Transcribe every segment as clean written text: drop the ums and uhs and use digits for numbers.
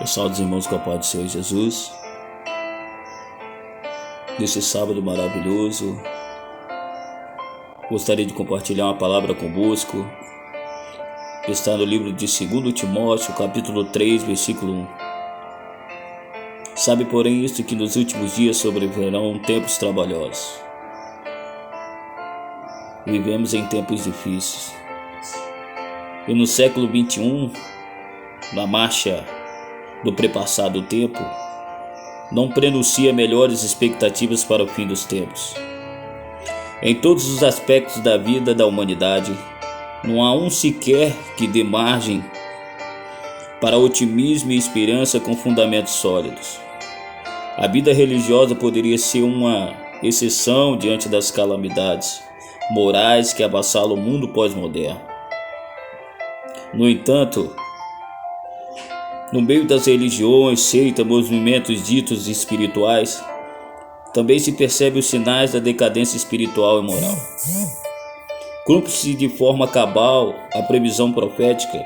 Eu saúdo os irmãos com a paz do Senhor Jesus. Neste sábado maravilhoso, gostaria de compartilhar uma palavra convosco, que está no livro de 2 Timóteo, capítulo 3, versículo 1. Sabe, porém, isto, que nos últimos dias sobrevirão tempos trabalhosos. Vivemos em tempos difíceis. E no século 21, na marcha do prepassado tempo, não prenuncia melhores expectativas para o fim dos tempos. Em todos os aspectos da vida da humanidade, não há um sequer que dê margem para otimismo e esperança com fundamentos sólidos. A vida religiosa poderia ser uma exceção diante das calamidades morais que avassalam o mundo pós-moderno. No entanto, no meio das religiões, seitas, movimentos ditos espirituais, também se percebe os sinais da decadência espiritual e moral. Cumpre-se de forma cabal a previsão profética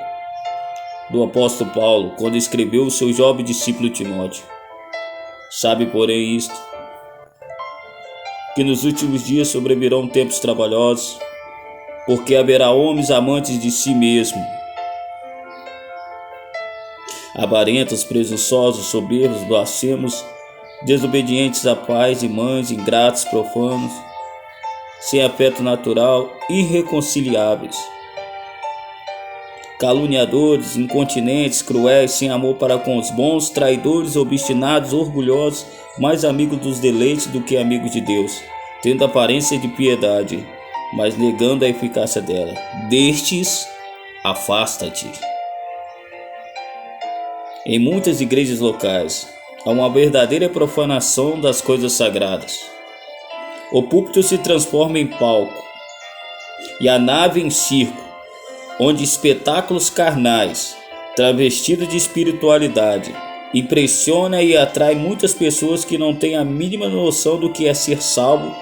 do apóstolo Paulo quando escreveu o seu jovem discípulo Timóteo. Sabe, porém, isto, que nos últimos dias sobrevirão tempos trabalhosos, porque haverá homens amantes de si mesmos, avarentos, presunçosos, soberbos, blasfemos, desobedientes a pais e mães, ingratos, profanos, sem afeto natural, irreconciliáveis, caluniadores, incontinentes, cruéis, sem amor para com os bons, traidores, obstinados, orgulhosos, mais amigos dos deleites do que amigos de Deus, tendo aparência de piedade, mas negando a eficácia dela. Destes, afasta-te. Em muitas igrejas locais, há uma verdadeira profanação das coisas sagradas. O púlpito se transforma em palco e a nave em circo, onde espetáculos carnais, travestidos de espiritualidade, impressiona e atrai muitas pessoas que não têm a mínima noção do que é ser salvo,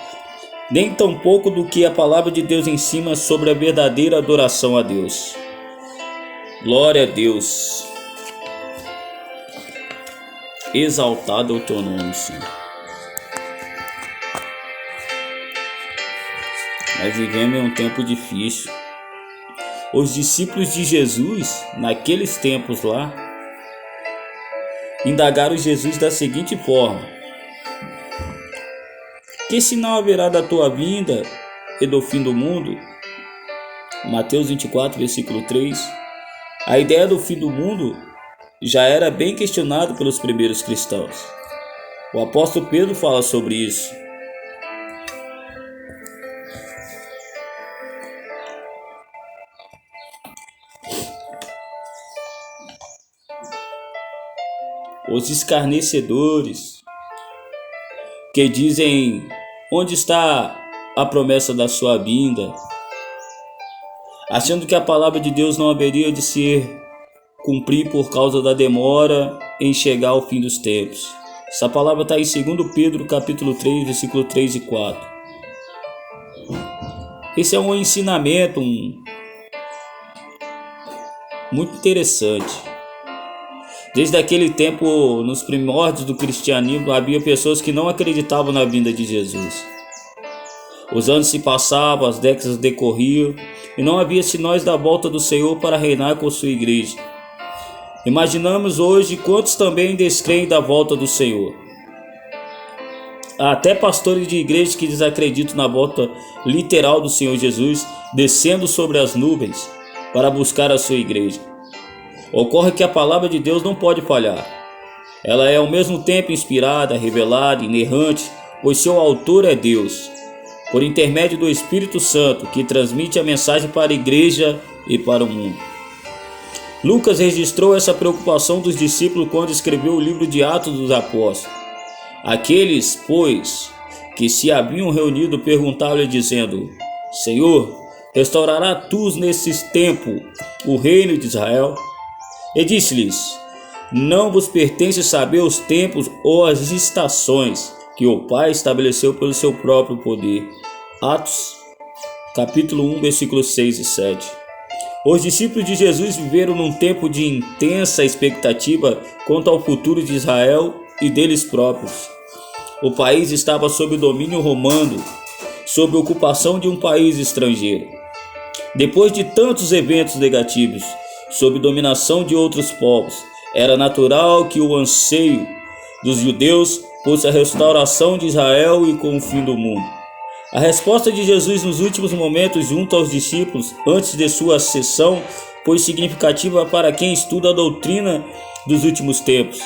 nem tampouco do que a palavra de Deus ensina sobre a verdadeira adoração a Deus. Glória a Deus. Exaltado é o teu nome, Senhor. Nós vivemos em um tempo difícil. Os discípulos de Jesus, naqueles tempos lá, indagaram Jesus da seguinte forma: que sinal haverá da tua vinda e do fim do mundo? Mateus 24, versículo 3. A ideia do fim do mundo já era bem questionado pelos primeiros cristãos. O apóstolo Pedro fala sobre isso. Os escarnecedores que dizem: onde está a promessa da sua vinda? Achando que a palavra de Deus não haveria de ser cumprir por causa da demora em chegar ao fim dos tempos. Essa palavra está em 2 Pedro capítulo 3, versículo 3 e 4. Esse é um ensinamento muito interessante. Desde aquele tempo, nos primórdios do cristianismo, havia pessoas que não acreditavam na vinda de Jesus. Os anos se passavam, as décadas decorriam, e não havia sinais da volta do Senhor para reinar com sua igreja. Imaginamos hoje quantos também descreem da volta do Senhor. Há até pastores de igrejas que desacreditam na volta literal do Senhor Jesus, descendo sobre as nuvens para buscar a sua igreja. Ocorre que a palavra de Deus não pode falhar. Ela é ao mesmo tempo inspirada, revelada, inerrante, pois seu autor é Deus, por intermédio do Espírito Santo, que transmite a mensagem para a igreja e para o mundo. Lucas registrou essa preocupação dos discípulos quando escreveu o livro de Atos dos Apóstolos. Aqueles, pois, que se haviam reunido perguntaram-lhe dizendo: Senhor, restaurará tu nesses tempos o reino de Israel? E disse-lhes: não vos pertence saber os tempos ou as estações que o Pai estabeleceu pelo seu próprio poder. Atos capítulo 1, versículos 6 e 7. Os discípulos de Jesus viveram num tempo de intensa expectativa quanto ao futuro de Israel e deles próprios. O país estava sob o domínio romano, sob a ocupação de um país estrangeiro. Depois de tantos eventos negativos, sob dominação de outros povos, era natural que o anseio dos judeus fosse a restauração de Israel e com o fim do mundo. A resposta de Jesus nos últimos momentos junto aos discípulos, antes de sua ascensão, foi significativa para quem estuda a doutrina dos últimos tempos.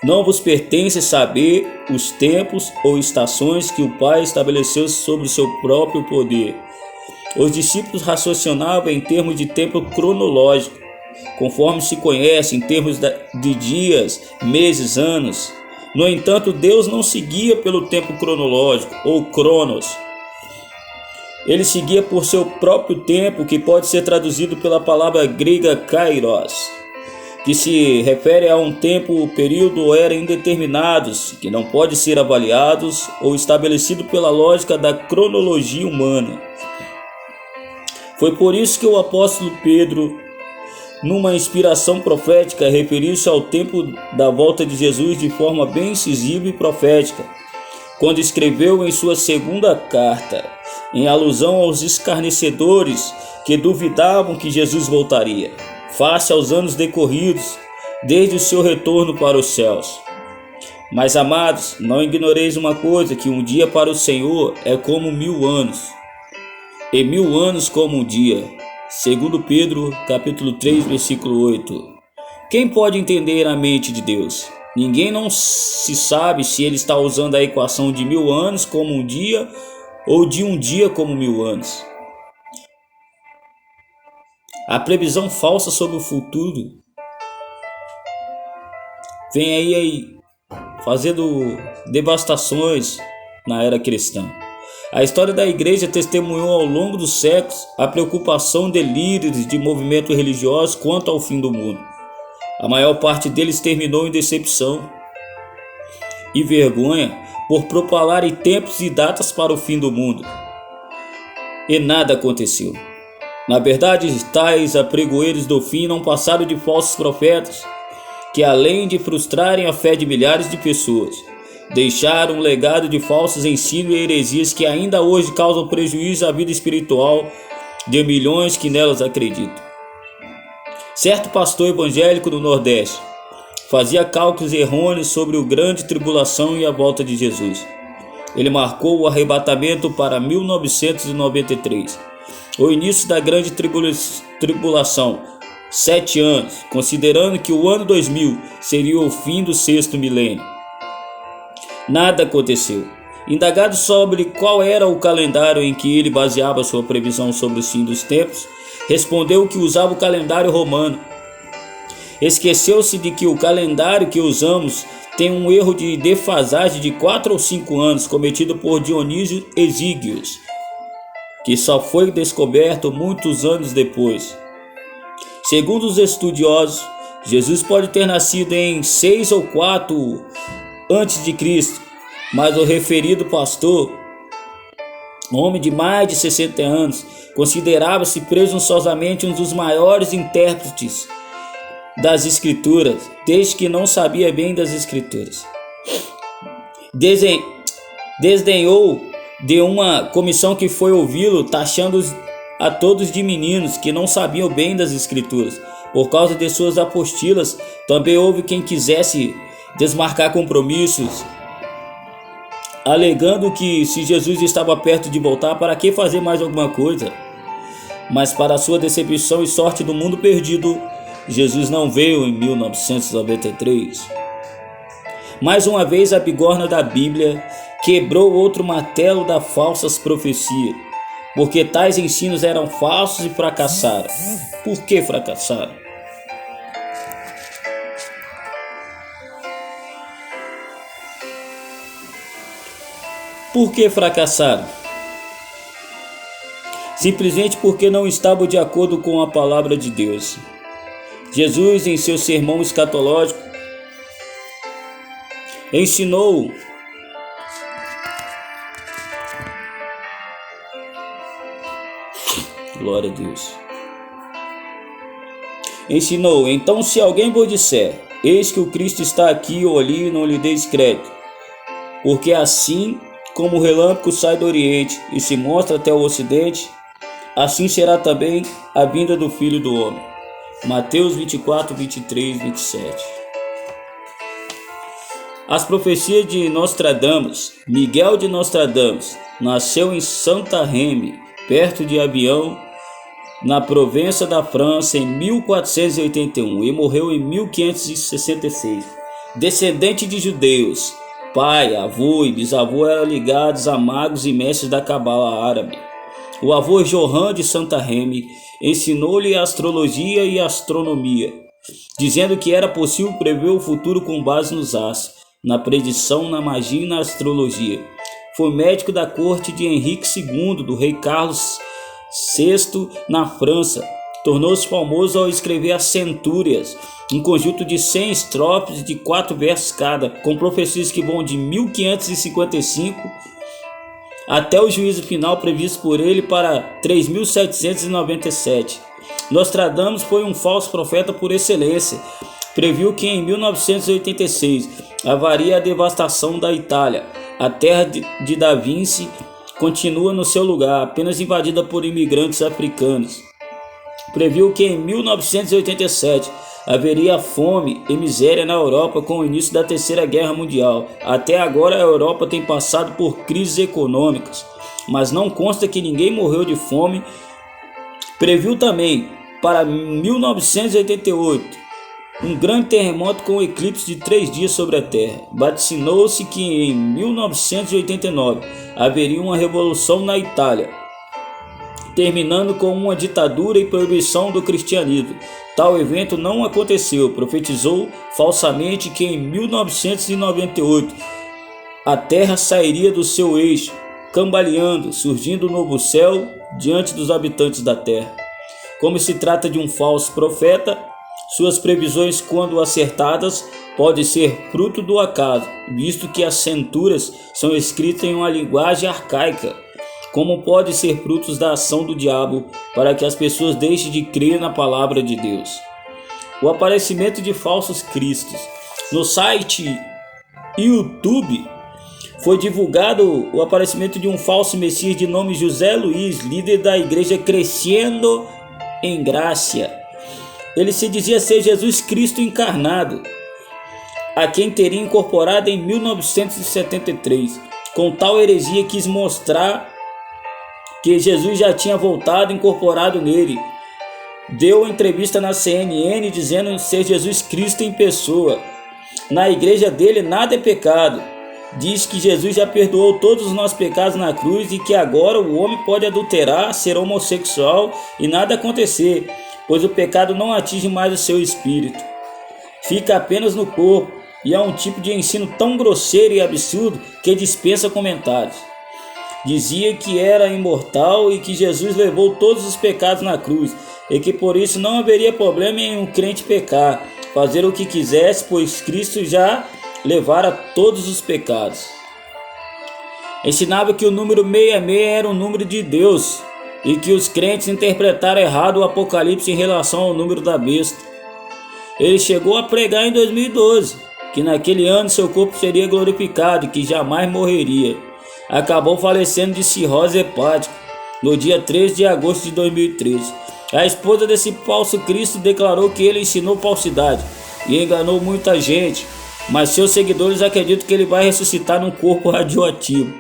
Não vos pertence saber os tempos ou estações que o Pai estabeleceu sobre o seu próprio poder. Os discípulos raciocinavam em termos de tempo cronológico, conforme se conhece, em termos de dias, meses, anos. No entanto, Deus não seguia pelo tempo cronológico, ou cronos. Ele seguia por seu próprio tempo, que pode ser traduzido pela palavra grega kairos, que se refere a um tempo, período ou era indeterminados, que não pode ser avaliados ou estabelecido pela lógica da cronologia humana. Foi por isso que o apóstolo Pedro, numa inspiração profética, referiu-se ao tempo da volta de Jesus de forma bem incisiva e profética, quando escreveu em sua segunda carta, em alusão aos escarnecedores que duvidavam que Jesus voltaria, face aos anos decorridos desde o seu retorno para os céus. Mas, amados, não ignoreis uma coisa, que um dia para o Senhor é como 1000 anos, e 1000 anos como um dia. Segundo Pedro, capítulo 3, versículo 8. Quem pode entender a mente de Deus? Ninguém não se sabe se ele está usando a equação de 1000 anos como um dia ou de um dia como 1000 anos. A previsão falsa sobre o futuro vem aí fazendo devastações na era cristã. A história da igreja testemunhou ao longo dos séculos a preocupação de líderes de movimentos religiosos quanto ao fim do mundo. A maior parte deles terminou em decepção e vergonha por propalarem tempos e datas para o fim do mundo. E nada aconteceu. Na verdade, tais apregoeiros do fim não passaram de falsos profetas, que além de frustrarem a fé de milhares de pessoas, deixaram um legado de falsos ensinos e heresias que ainda hoje causam prejuízo à vida espiritual de milhões que nelas acreditam. Certo pastor evangélico do Nordeste fazia cálculos errôneos sobre a grande tribulação e a volta de Jesus. Ele marcou o arrebatamento para 1993, o início da grande tribulação, 7 anos, considerando que o ano 2000 seria o fim do 6º milênio. Nada aconteceu. Indagado sobre qual era o calendário em que ele baseava sua previsão sobre o fim dos tempos, respondeu que usava o calendário romano. Esqueceu-se de que o calendário que usamos tem um erro de defasagem de 4 ou 5 anos cometido por Dionísio Exíguos, que só foi descoberto muitos anos depois. Segundo os estudiosos, Jesus pode ter nascido em 6 ou 4 antes de Cristo, mas o referido pastor, homem de mais de 60 anos, considerava-se presunçosamente um dos maiores intérpretes das Escrituras, desde que não sabia bem das Escrituras. Desdenhou de uma comissão que foi ouvi-lo, taxando a todos de meninos que não sabiam bem das Escrituras. Por causa de suas apostilas, também houve quem quisesse desmarcar compromissos, alegando que se Jesus estava perto de voltar, para que fazer mais alguma coisa? Mas para sua decepção e sorte do mundo perdido, Jesus não veio em 1993. Mais uma vez a bigorna da Bíblia quebrou outro martelo das falsas profecias, porque tais ensinos eram falsos e fracassaram. Por que fracassaram? Por que fracassaram? Simplesmente porque não estavam de acordo com a palavra de Deus. Jesus, em seu sermão escatológico, ensinou glória a Deus. ensinou: então, se alguém vos disser, eis que o Cristo está aqui ou ali, não lhe deis crédito, porque assim como o relâmpago sai do Oriente e se mostra até o Ocidente, assim será também a vinda do Filho do Homem. Mateus 24, 23, 27. As profecias de Nostradamus. Miguel de Nostradamus nasceu em Santarém, perto de Avião, na Provença da França, em 1481 e morreu em 1566. Descendente de judeus, pai, avô e bisavô eram ligados a magos e mestres da cabala árabe. O avô Johan de Santarém ensinou-lhe astrologia e astronomia, dizendo que era possível prever o futuro com base nos astros, na predição, na magia e na astrologia. Foi médico da corte de Henrique II, do rei Carlos VI, na França. Tornou-se famoso ao escrever as Centúrias, um conjunto de 100 estrofes de 4 versos cada, com profecias que vão de 1555 até o juízo final previsto por ele para 3797. Nostradamus foi um falso profeta por excelência. Previu que em 1986 haveria a devastação da Itália. A terra de Da Vinci continua no seu lugar, apenas invadida por imigrantes africanos. Previu que em 1987 haveria fome e miséria na Europa com o início da Terceira Guerra Mundial. Até agora a Europa tem passado por crises econômicas, mas não consta que ninguém morreu de fome. Previu também para 1988 um grande terremoto com eclipse de 3 dias sobre a Terra. Vaticinou-se que em 1989 haveria uma revolução na Itália, terminando com uma ditadura e proibição do cristianismo. Tal evento não aconteceu. Profetizou falsamente que em 1998 a Terra sairia do seu eixo, cambaleando, surgindo um novo céu diante dos habitantes da Terra. Como se trata de um falso profeta, suas previsões, quando acertadas, podem ser fruto do acaso, visto que as centúrias são escritas em uma linguagem arcaica, como pode ser frutos da ação do diabo para que as pessoas deixem de crer na palavra de Deus. O aparecimento de falsos cristos. No site YouTube foi divulgado o aparecimento de um falso messias de nome José Luiz, líder da igreja Crescendo em Graça. Ele se dizia ser Jesus Cristo encarnado, a quem teria incorporado em 1973. Com tal heresia quis mostrar que Jesus já tinha voltado incorporado nele. Deu uma entrevista na CNN dizendo ser Jesus Cristo em pessoa. Na igreja dele nada é pecado. Diz que Jesus já perdoou todos os nossos pecados na cruz e que agora o homem pode adulterar, ser homossexual e nada acontecer, pois o pecado não atinge mais o seu espírito, fica apenas no corpo, e é um tipo de ensino tão grosseiro e absurdo que dispensa comentários. Dizia que era imortal e que Jesus levou todos os pecados na cruz, e que por isso não haveria problema em um crente pecar, fazer o que quisesse, pois Cristo já levara todos os pecados. Ensinava que o número 66 era o número de Deus, e que os crentes interpretaram errado o Apocalipse em relação ao número da besta. Ele chegou a pregar em 2012 que naquele ano seu corpo seria glorificado e que jamais morreria. Acabou falecendo de cirrose hepática no dia 13 de agosto de 2013. A esposa desse falso Cristo declarou que ele ensinou falsidade e enganou muita gente, mas seus seguidores acreditam que ele vai ressuscitar num corpo radioativo.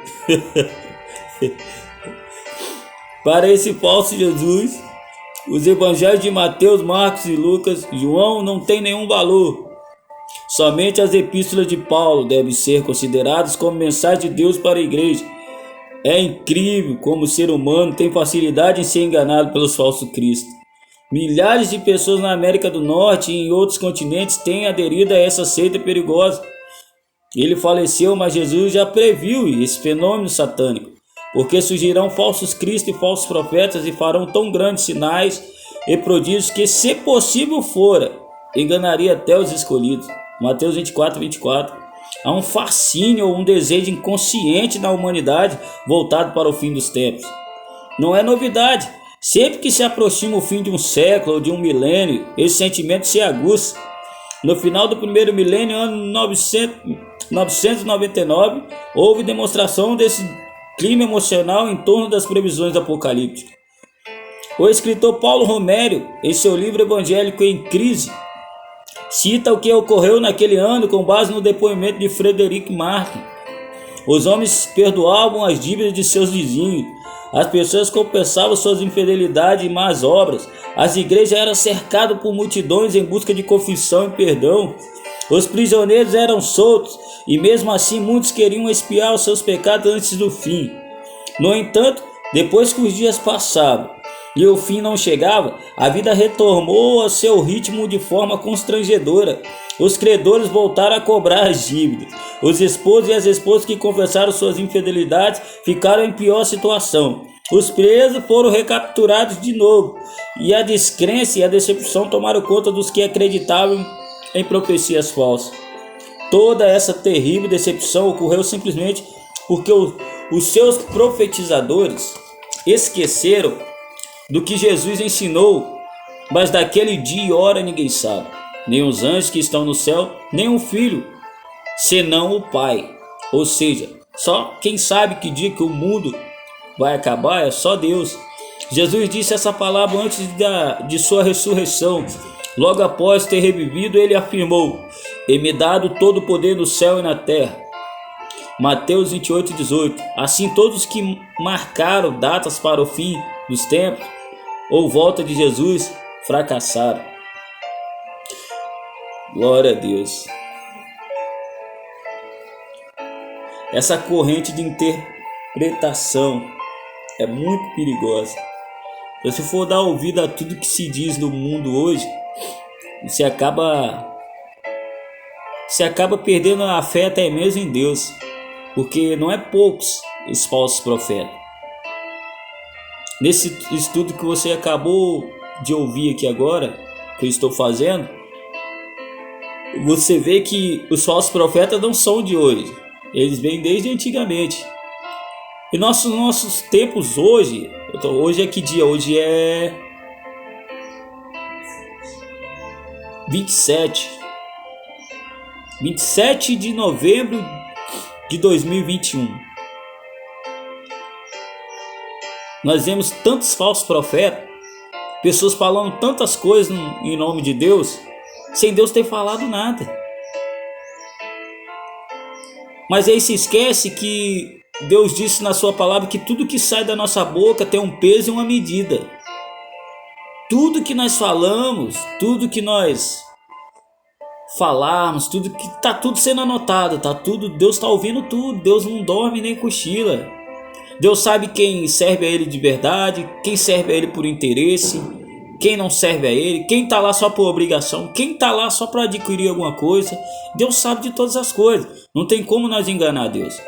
Para esse falso Jesus, os evangelhos de Mateus, Marcos e Lucas, João não têm nenhum valor. Somente as epístolas de Paulo devem ser consideradas como mensagem de Deus para a igreja. É incrível como o ser humano tem facilidade em ser enganado pelos falsos cristos. Milhares de pessoas na América do Norte e em outros continentes têm aderido a essa seita perigosa. Ele faleceu, mas Jesus já previu esse fenômeno satânico, porque surgirão falsos cristos e falsos profetas e farão tão grandes sinais e prodígios que, se possível fora, enganaria até os escolhidos. Mateus 24, 24. Há um fascínio ou um desejo inconsciente na humanidade voltado para o fim dos tempos. Não é novidade. Sempre que se aproxima o fim de um século ou de um milênio, esse sentimento se aguça. No final do primeiro milênio, ano 999, houve demonstração desse clima emocional em torno das previsões apocalípticas. O escritor Paulo Romério, em seu livro Evangélico em Crise, cita o que ocorreu naquele ano com base no depoimento de Frederic Martin. Os homens perdoavam as dívidas de seus vizinhos, as pessoas compensavam suas infidelidades e más obras, as igrejas eram cercadas por multidões em busca de confissão e perdão, os prisioneiros eram soltos e mesmo assim muitos queriam expiar os seus pecados antes do fim. No entanto, depois que os dias passavam e o fim não chegava, a vida retornou ao seu ritmo de forma constrangedora. Os credores voltaram a cobrar as dívidas. Os esposos e as esposas que confessaram suas infidelidades ficaram em pior situação. Os presos foram recapturados de novo, e a descrença e a decepção tomaram conta dos que acreditavam em profecias falsas. Toda essa terrível decepção ocorreu simplesmente porque os seus profetizadores esqueceram do que Jesus ensinou, mas daquele dia e hora ninguém sabe, nem os anjos que estão no céu, nem o Filho, senão o Pai. Ou seja, só quem sabe que dia que o mundo vai acabar é só Deus. Jesus disse essa palavra antes de sua ressurreição. Logo após ter revivido, ele afirmou: "E-me dado todo o poder no céu e na terra." Mateus 28:18. Assim todos que marcaram datas para o fim dos tempos ou volta de Jesus fracassaram. Glória a Deus. Essa corrente de interpretação é muito perigosa. Se você for dar ouvido a tudo que se diz no mundo hoje, você acaba perdendo a fé até mesmo em Deus, porque não é poucos os falsos profetas. Nesse estudo que você acabou de ouvir aqui agora, que eu estou fazendo, você vê que os falsos profetas não são de hoje, eles vêm desde antigamente. E nossos tempos hoje é que dia? Hoje é 27 de novembro de 2021. Nós vemos tantos falsos profetas, pessoas falando tantas coisas em nome de Deus, sem Deus ter falado nada. Mas aí se esquece que Deus disse na sua palavra que tudo que sai da nossa boca tem um peso e uma medida. Tudo que nós falamos, tudo que nós falarmos, tudo que tá tudo sendo anotado, tá tudo, Deus está ouvindo tudo. Deus não dorme nem cochila. Deus sabe quem serve a Ele de verdade, quem serve a Ele por interesse, quem não serve a Ele, quem está lá só por obrigação, quem está lá só para adquirir alguma coisa. Deus sabe de todas as coisas, não tem como nós enganar Deus.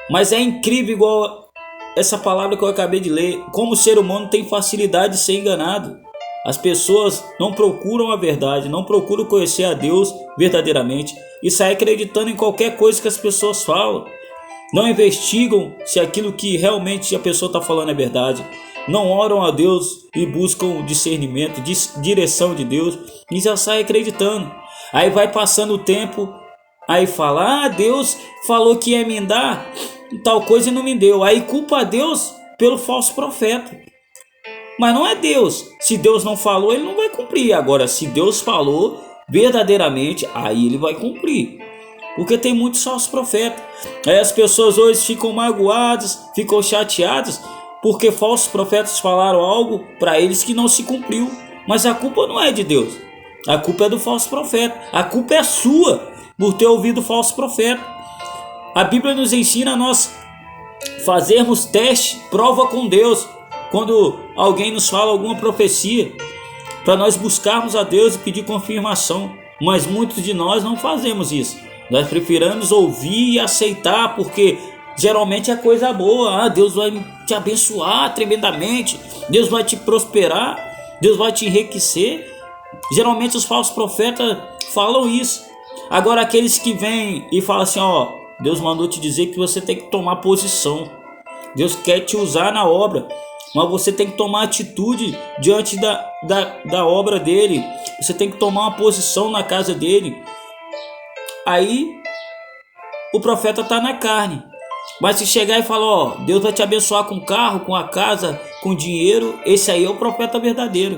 Mas é incrível, igual essa palavra que eu acabei de ler, como o ser humano tem facilidade de ser enganado. As pessoas não procuram a verdade, não procuram conhecer a Deus verdadeiramente e saem acreditando em qualquer coisa que as pessoas falam. Não investigam se aquilo que realmente a pessoa está falando é verdade. Não oram a Deus e buscam discernimento, direção de Deus, e já sai acreditando. Aí vai passando o tempo, aí fala: Deus falou que ia me dar tal coisa e não me deu. Aí culpa a Deus pelo falso profeta. Mas não é Deus. Se Deus não falou, ele não vai cumprir. Agora, se Deus falou verdadeiramente, aí ele vai cumprir. Porque tem muitos falsos profetas. Aí as pessoas hoje ficam magoadas, ficam chateadas, porque falsos profetas falaram algo para eles que não se cumpriu. Mas a culpa não é de Deus. A culpa é do falso profeta. A culpa é sua por ter ouvido o falso profeta. A Bíblia nos ensina a nós fazermos teste, prova com Deus, quando alguém nos fala alguma profecia, para nós buscarmos a Deus e pedir confirmação. Mas muitos de nós não fazemos isso. Nós preferimos ouvir e aceitar, porque geralmente é coisa boa. Deus vai te abençoar tremendamente, Deus vai te prosperar, Deus vai te enriquecer. Geralmente os falsos profetas falam isso. Agora aqueles que vêm e falam assim: Deus mandou te dizer que você tem que tomar posição, Deus quer te usar na obra. mas você tem que tomar atitude diante da obra dele. Você tem que tomar uma posição na casa dele. Aí o profeta está na carne. Mas se chegar e falar, ó, Deus vai te abençoar com carro, com a casa, com dinheiro, esse aí é o profeta verdadeiro.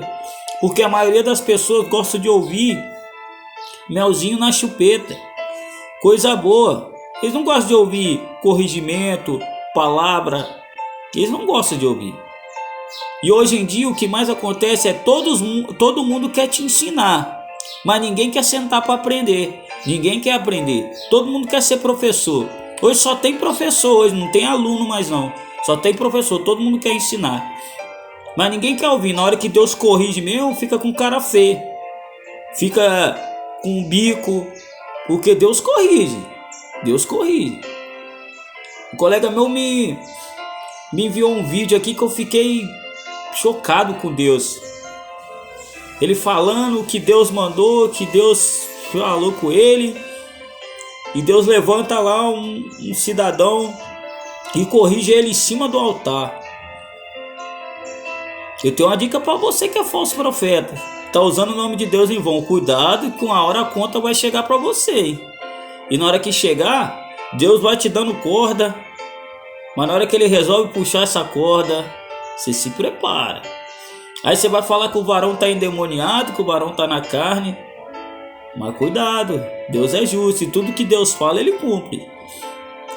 Porque a maioria das pessoas gosta de ouvir melzinho na chupeta, coisa boa. Eles não gostam de ouvir corrigimento, palavra. Eles não gostam de ouvir. E hoje em dia o que mais acontece é todo mundo quer te ensinar, mas ninguém quer sentar para aprender. Ninguém quer aprender. Todo mundo quer ser professor. Hoje só tem professor, hoje não tem aluno mais não. Só tem professor, todo mundo quer ensinar. Mas ninguém quer ouvir. Na hora que Deus corrige mesmo, fica com cara feio. Fica com o bico. Porque Deus corrige. Deus corrige. Um colega meu me enviou um vídeo aqui que eu fiquei chocado com Deus. Ele falando que Deus mandou, que Deus falou com ele. E Deus levanta lá um cidadão e corrige ele em cima do altar. Eu tenho uma dica para você que é falso profeta. Tá usando o nome de Deus em vão. Cuidado que uma hora a conta vai chegar para você. E na hora que chegar, Deus vai te dando corda. Mas na hora que ele resolve puxar essa corda, você se prepara. Aí você vai falar que o varão tá endemoniado, que o varão tá na carne. Mas cuidado, Deus é justo e tudo que Deus fala ele cumpre.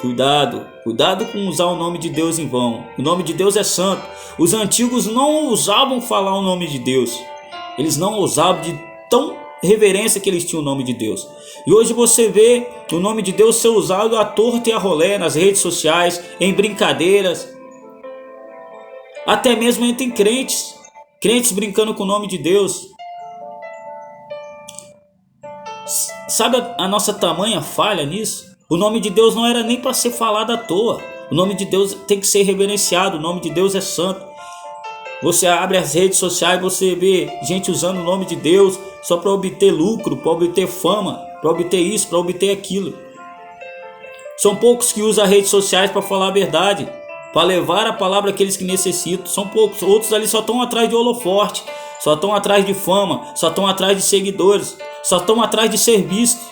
Cuidado com usar o nome de Deus em vão. O nome de Deus é santo. Os antigos não ousavam falar o nome de Deus. Eles não ousavam de tão reverência que eles tinham o nome de Deus. E hoje você vê o nome de Deus ser usado à torta e à rolé nas redes sociais, em brincadeiras. Até mesmo entre crentes brincando com o nome de Deus. Sabe a nossa tamanha falha nisso? O nome de Deus não era nem para ser falado à toa. O nome de Deus tem que ser reverenciado. O nome de Deus é santo. Você abre as redes sociais, você vê gente usando o nome de Deus só para obter lucro, para obter fama, para obter isso, para obter aquilo. São poucos que usam as redes sociais para falar a verdade, para levar a palavra àqueles que necessitam. São poucos. Outros ali só estão atrás de holoforte, só estão atrás de fama, só estão atrás de seguidores, só estão atrás de ser vistos.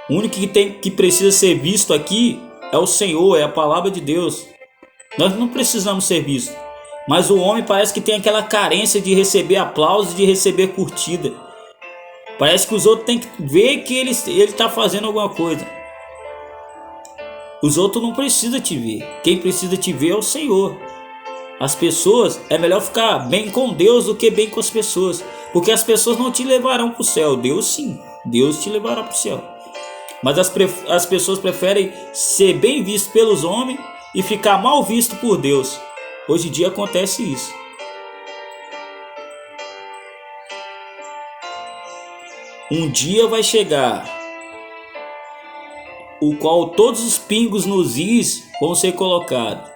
O único que precisa ser visto aqui é o Senhor, é a palavra de Deus. Nós não precisamos ser vistos. Mas o homem parece que tem aquela carência de receber aplausos, de receber curtida. Parece que os outros têm que ver que ele está fazendo alguma coisa. Os outros não precisam te ver. Quem precisa te ver é o Senhor. As pessoas, é melhor ficar bem com Deus do que bem com as pessoas. Porque as pessoas não te levarão para o céu. Deus sim, Deus te levará para o céu. Mas as pessoas preferem ser bem visto pelos homens e ficar mal visto por Deus. Hoje em dia acontece isso. Um dia vai chegar o qual todos os pingos nos is vão ser colocados.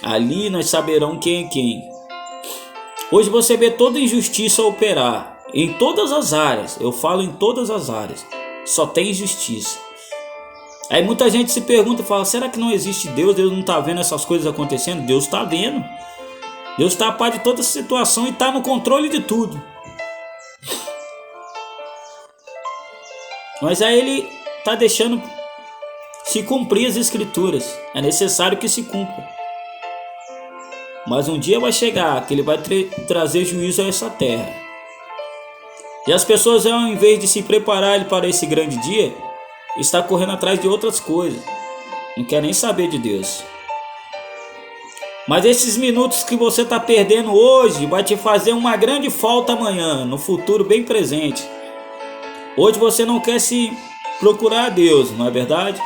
Ali nós saberão quem é quem. Hoje você vê toda injustiça operar em todas as áreas. Eu falo em todas as áreas. Só tem injustiça. Aí muita gente se pergunta e fala: será que não existe Deus? Deus não está vendo essas coisas acontecendo? Deus está vendo. Deus está a par de toda a situação e está no controle de tudo. Mas aí ele está deixando se cumprir as escrituras. É necessário que se cumpra. Mas um dia vai chegar que ele vai trazer juízo a essa terra. E as pessoas, ao invés de se prepararem para esse grande dia, está correndo atrás de outras coisas. Não quer nem saber de Deus. Mas esses minutos que você está perdendo hoje vai te fazer uma grande falta amanhã, no futuro bem presente. Hoje você não quer se procurar a Deus, não é verdade?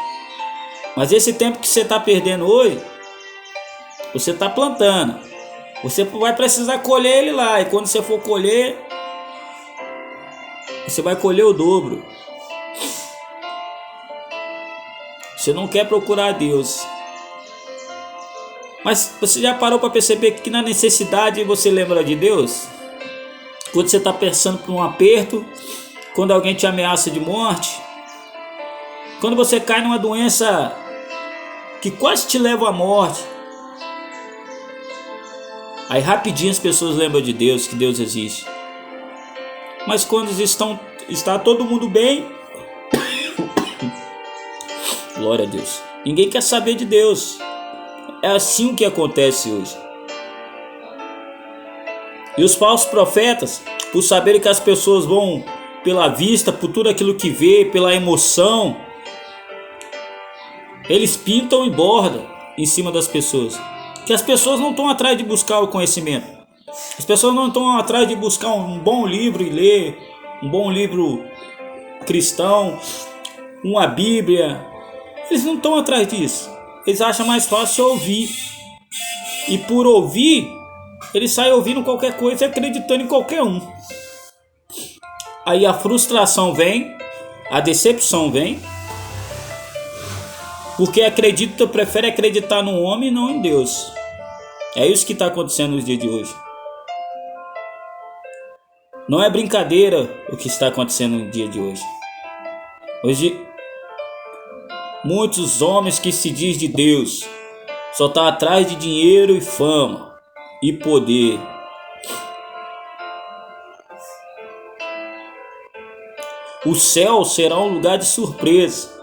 Mas esse tempo que você está perdendo hoje, você está plantando. Você vai precisar colher ele lá. E quando você for colher, você vai colher o dobro. Você não quer procurar a Deus. Mas você já parou para perceber que na necessidade você lembra de Deus? Quando você está passando por um aperto, quando alguém te ameaça de morte, Quando você cai numa doença que quase te leva à morte, aí rapidinho as pessoas lembram de Deus, que Deus existe. Mas quando está todo mundo bem, glória a Deus, ninguém quer saber de Deus. É assim que acontece hoje. E os falsos profetas, por saberem que as pessoas vão pela vista, por tudo aquilo que vê, pela emoção, eles pintam e bordam em cima das pessoas. Que as pessoas não estão atrás de buscar o conhecimento. As pessoas não estão atrás de buscar um bom livro e ler, um bom livro cristão, uma Bíblia. Eles não estão atrás disso. Eles acham mais fácil ouvir. E por ouvir, eles saem ouvindo qualquer coisa e acreditando em qualquer um. Aí a frustração vem, a decepção vem, porque prefere acreditar no homem e não em Deus. É isso que está acontecendo nos dias de hoje. Não é brincadeira o que está acontecendo no dia de hoje. Hoje, muitos homens que se diz de Deus só estão atrás de dinheiro e fama e poder. O céu será um lugar de surpresa.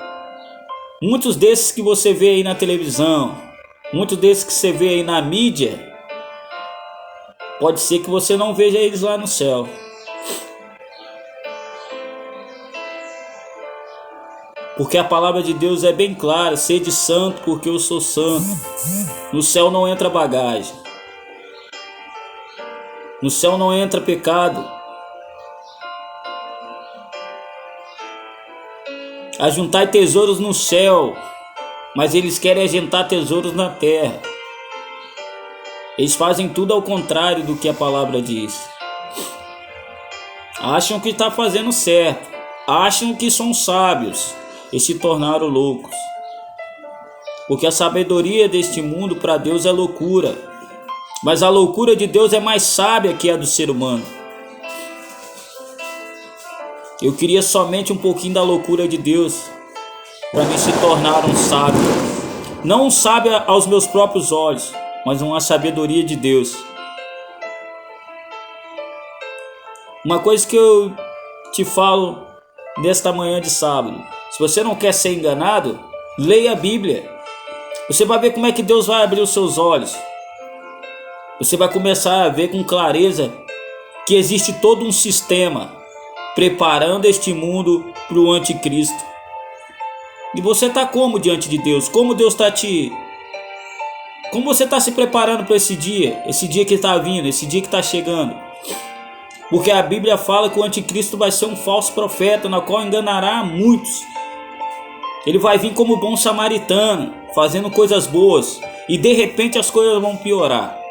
Muitos desses que você vê aí na televisão, muitos desses que você vê aí na mídia, pode ser que você não veja eles lá no céu. Porque a palavra de Deus é bem clara: sede santo porque eu sou santo. No céu não entra bagagem. No céu não entra pecado. Ajuntai tesouros no céu, mas eles querem ajuntar tesouros na terra. Eles fazem tudo ao contrário do que a palavra diz. Acham que está fazendo certo, acham que são sábios e se tornaram loucos. Porque a sabedoria deste mundo para Deus é loucura, mas a loucura de Deus é mais sábia que a do ser humano. Eu queria somente um pouquinho da loucura de Deus para me se tornar um sábio. Não um sábio aos meus próprios olhos, mas uma sabedoria de Deus. Uma coisa que eu te falo nesta manhã de sábado: se você não quer ser enganado, leia a Bíblia. Você vai ver como é que Deus vai abrir os seus olhos. Você vai começar a ver com clareza que existe todo um sistema preparando este mundo para o anticristo. E você está como diante de Deus? Como você está se preparando para esse dia que está vindo, esse dia que está chegando? Porque a Bíblia fala que o anticristo vai ser um falso profeta, na qual enganará muitos. Ele vai vir como bom samaritano, fazendo coisas boas, e de repente as coisas vão piorar.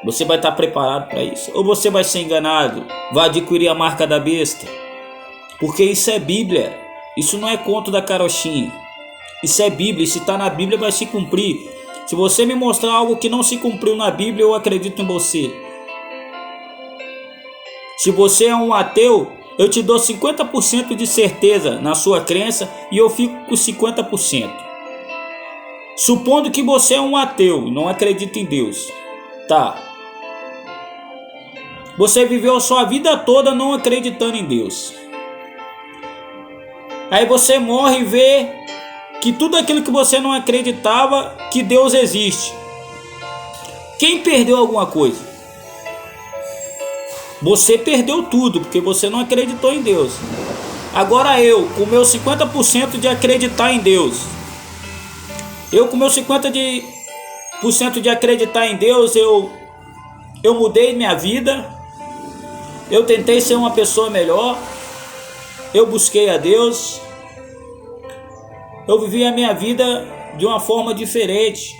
Você vai estar preparado para isso? Ou você vai ser enganado? Vai adquirir a marca da besta? Porque isso é Bíblia. Isso não é conto da carochinha. Isso é Bíblia. E se está na Bíblia, vai se cumprir. Se você me mostrar algo que não se cumpriu na Bíblia, eu acredito em você. Se você é um ateu, eu te dou 50% de certeza na sua crença e eu fico com 50%. Supondo que você é um ateu e não acredita em Deus. Tá. Você viveu a sua vida toda não acreditando em Deus. Aí você morre e vê que tudo aquilo que você não acreditava, que Deus existe. Quem perdeu alguma coisa? Você perdeu tudo, porque você não acreditou em Deus. Agora eu, com meu 50% de acreditar em Deus, eu com meu 50% de acreditar em Deus, eu mudei minha vida. Eu tentei ser uma pessoa melhor. Eu busquei a Deus. Eu vivi a minha vida de uma forma diferente.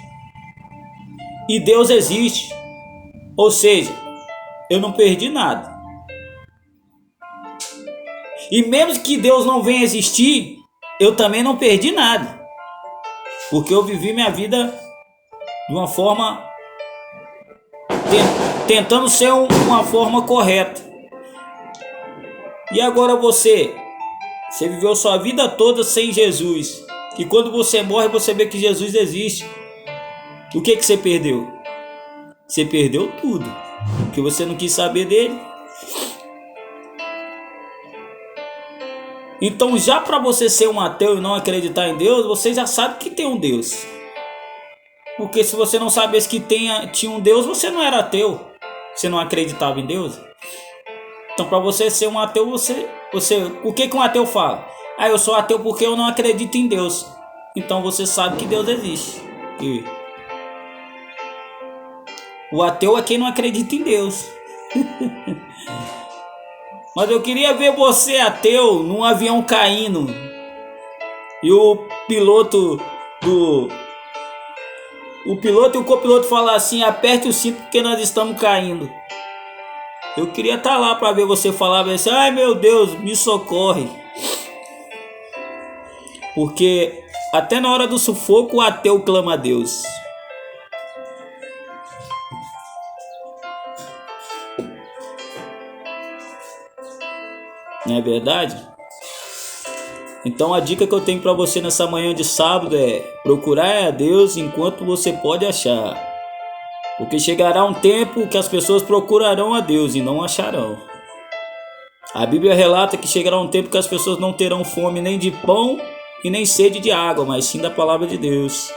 E Deus existe. Ou seja, eu não perdi nada. E mesmo que Deus não venha existir, eu também não perdi nada. Porque eu vivi minha vida de uma forma, tentando ser uma forma correta. E agora você Você viveu sua vida toda sem Jesus. E quando você morre, você vê que Jesus existe. O que você perdeu? Você perdeu tudo, porque você não quis saber dele. Então, já para você ser um ateu e não acreditar em Deus, você já sabe que tem um Deus. Porque se você não sabesse que tinha um Deus, você não era ateu. Você não acreditava em Deus. Então, para você ser um ateu, o que um ateu fala? Ah, eu sou ateu porque eu não acredito em Deus. Então você sabe que Deus existe. O ateu é quem não acredita em Deus. Mas eu queria ver você, ateu, num avião caindo. E o piloto e o copiloto falar assim: aperte o cinto porque nós estamos caindo. Eu queria estar lá para ver você falar assim: ai meu Deus, me socorre. Porque até na hora do sufoco o ateu clama a Deus. Não é verdade? Então a dica que eu tenho para você nessa manhã de sábado é: procurar a Deus enquanto você pode achar. Porque chegará um tempo que as pessoas procurarão a Deus e não acharão. A Bíblia relata que chegará um tempo que as pessoas não terão fome nem de pão e nem sede de água, mas sim da palavra de Deus.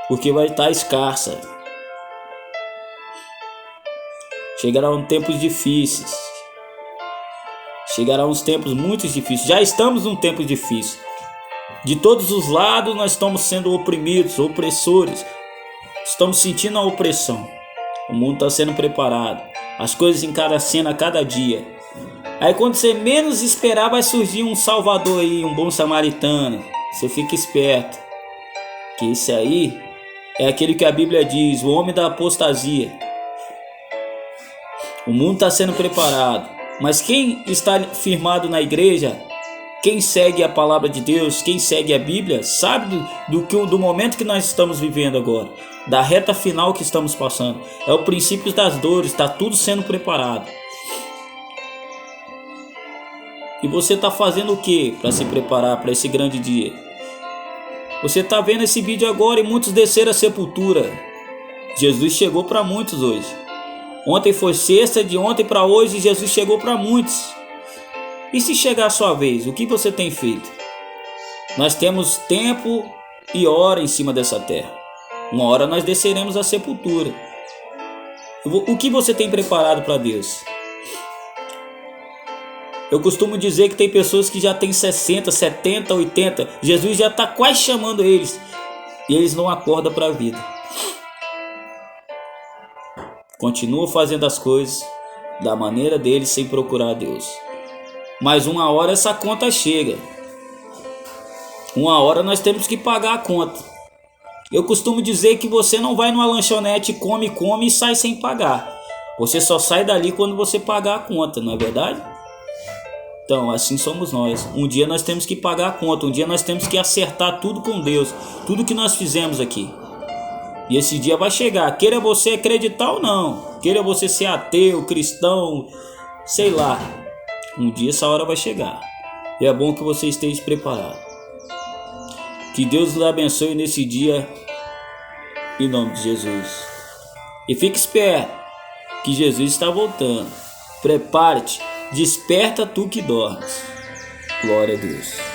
Porque vai estar escassa. Chegarão tempos difíceis. Chegarão uns tempos muito difíceis. Já estamos num tempo difícil. De todos os lados nós estamos sendo oprimidos, opressores. Estamos sentindo a opressão. O mundo está sendo preparado. As coisas encarecendo a cada dia. Aí quando você menos esperar, vai surgir um salvador aí, um bom samaritano. Você fica esperto. Que esse aí é aquele que a Bíblia diz, o homem da apostasia. O mundo está sendo preparado. Mas quem está firmado na igreja, quem segue a palavra de Deus, quem segue a Bíblia, sabe do momento que nós estamos vivendo agora, da reta final que estamos passando. É o princípio das dores, está tudo sendo preparado. E você está fazendo o que para se preparar para esse grande dia? Você está vendo esse vídeo agora e muitos desceram a sepultura. Jesus chegou para muitos hoje. Ontem foi sexta, de ontem para hoje Jesus chegou para muitos. E se chegar a sua vez, o que você tem feito? Nós temos tempo e hora em cima dessa terra. Uma hora nós desceremos à sepultura. O que você tem preparado para Deus? Eu costumo dizer que tem pessoas que já têm 60, 70, 80. Jesus já está quase chamando eles. E eles não acordam para a vida. Continua fazendo as coisas da maneira deles sem procurar a Deus. Mas uma hora essa conta chega. Uma hora nós temos que pagar a conta. Eu costumo dizer que você não vai numa lanchonete, come e sai sem pagar. Você só sai dali quando você pagar a conta, não é verdade? Então, assim somos nós. Um dia nós temos que pagar a conta. Um dia nós temos que acertar tudo com Deus. Tudo que nós fizemos aqui. E esse dia vai chegar, queira você acreditar ou não, queira você ser ateu, cristão, sei lá, um dia essa hora vai chegar. E é bom que você esteja preparado. Que Deus lhe abençoe nesse dia, em nome de Jesus. E fique esperto, que Jesus está voltando. Prepare-te, desperta tu que dormes. Glória a Deus.